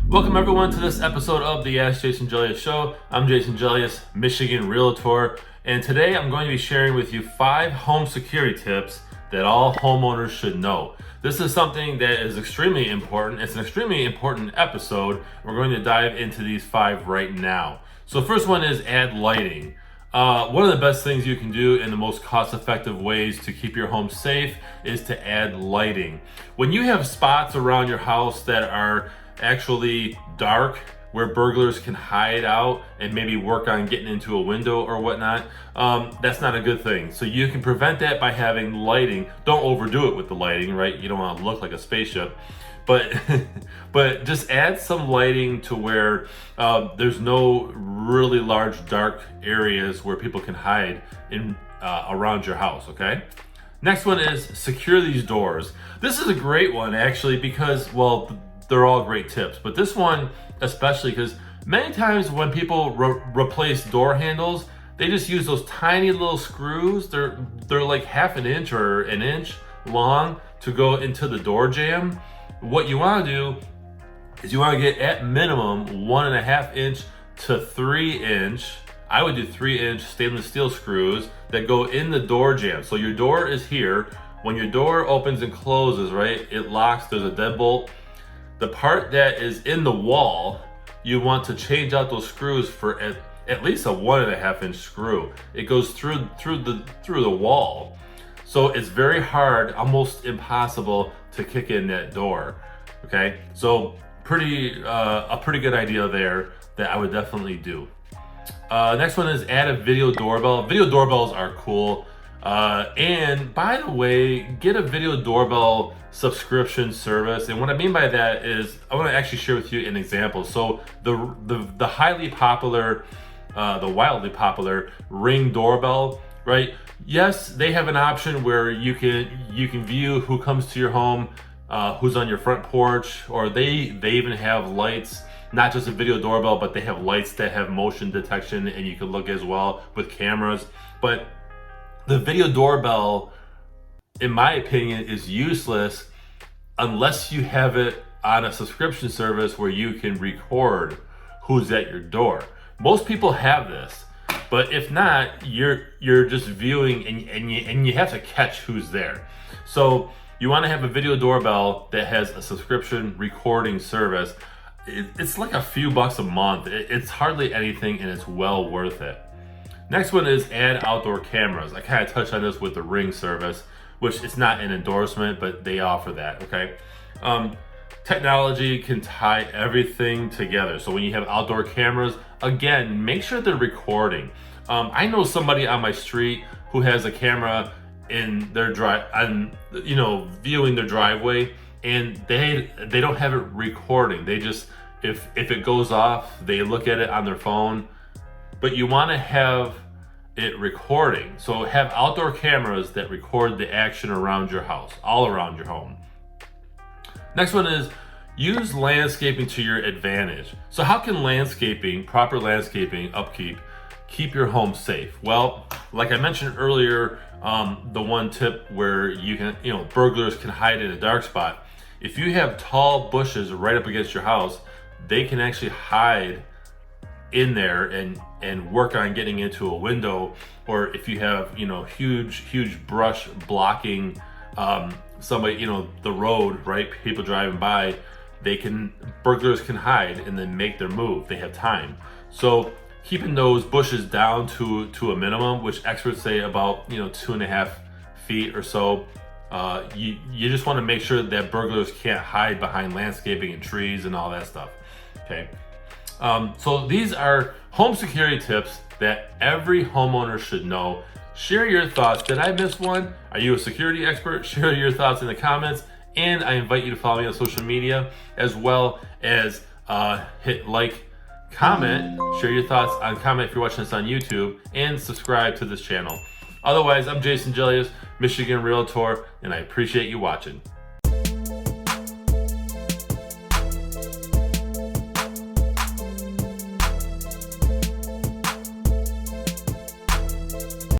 Welcome everyone to this episode of the AskJasonGelios Show. I'm Jason Gelios, Michigan Realtor, and today I'm going to be sharing with you 5 home security tips that all homeowners should know. This is something that is extremely important. It's an extremely important episode. We're going to dive into these 5 right now. So first one is add lighting. One of the best things you can do and the most cost-effective ways to keep your home safe is to add lighting. When you have spots around your house that are actually dark, where burglars can hide out and maybe work on getting into a window or whatnot, that's not a good thing. So you can prevent that by having lighting. Don't overdo it with the lighting, right? You don't want to look like a spaceship, but but just add some lighting to where there's no really large dark areas where people can hide in around your house. Okay. Next one is secure these doors. This is a great one actually because, well, they're all great tips, but this one especially because many times when people replace door handles, they just use those tiny little screws. They're like half an inch or an inch long to go into the door jamb. What you want to do is you want to get at minimum 1.5 inch to 3 inch. I would do 3-inch stainless steel screws that go in the door jamb. So your door is here. When your door opens and closes, right, it locks. There's a deadbolt. The part that is in the wall, you want to change out those screws for at least a 1.5 inch screw. It goes through the wall. So it's very hard, almost impossible to kick in that door. Okay, so a pretty good idea there that I would definitely do. Next one is add a video doorbell. Video doorbells are cool. And by the way, get a video doorbell subscription service. And what I mean by that is I want to actually share with you an example. So the highly popular, the wildly popular Ring doorbell, right? Yes, they have an option where you can view who comes to your home, who's on your front porch, or they even have lights. Not just a video doorbell, but they have lights that have motion detection, and you can look as well with cameras. But the video doorbell, in my opinion, is useless unless you have it on a subscription service where you can record who's at your door. Most people have this, but if not, you're just viewing and you have to catch who's there. So you want to have a video doorbell that has a subscription recording service. It's like a few bucks a month. It's hardly anything, and it's well worth it. Next one is add outdoor cameras. I kind of touched on this with the Ring service, which it's not an endorsement, but they offer that, okay? Technology can tie everything together. So when you have outdoor cameras, again, make sure they're recording. I know somebody on my street who has a camera in their viewing their driveway, and they don't have it recording. They just, if it goes off, they look at it on their phone. But you want to have it recording. So have outdoor cameras that record the action around your house, all around your home. Next one is use landscaping to your advantage. So how can proper landscaping upkeep, keep your home safe? Well, like I mentioned earlier, the one tip where burglars can hide in a dark spot. If you have tall bushes right up against your house, they can actually hide in there and work on getting into a window. Or if you have huge brush blocking somebody, the road, right, people driving by, burglars can hide and then make their move. They have time. So keeping those bushes down to a minimum, which experts say about 2.5 feet or so, you just want to make sure that burglars can't hide behind landscaping and trees and all that stuff. Okay. So these are home security tips that every homeowner should know. Share your thoughts. Did I miss one? Are you a security expert? Share your thoughts in the comments. And I invite you to follow me on social media, as well as hit like, comment, share your thoughts on comment if you're watching this on YouTube, and subscribe to this channel. Otherwise, I'm Jason Gelios, Michigan Realtor, and I appreciate you watching.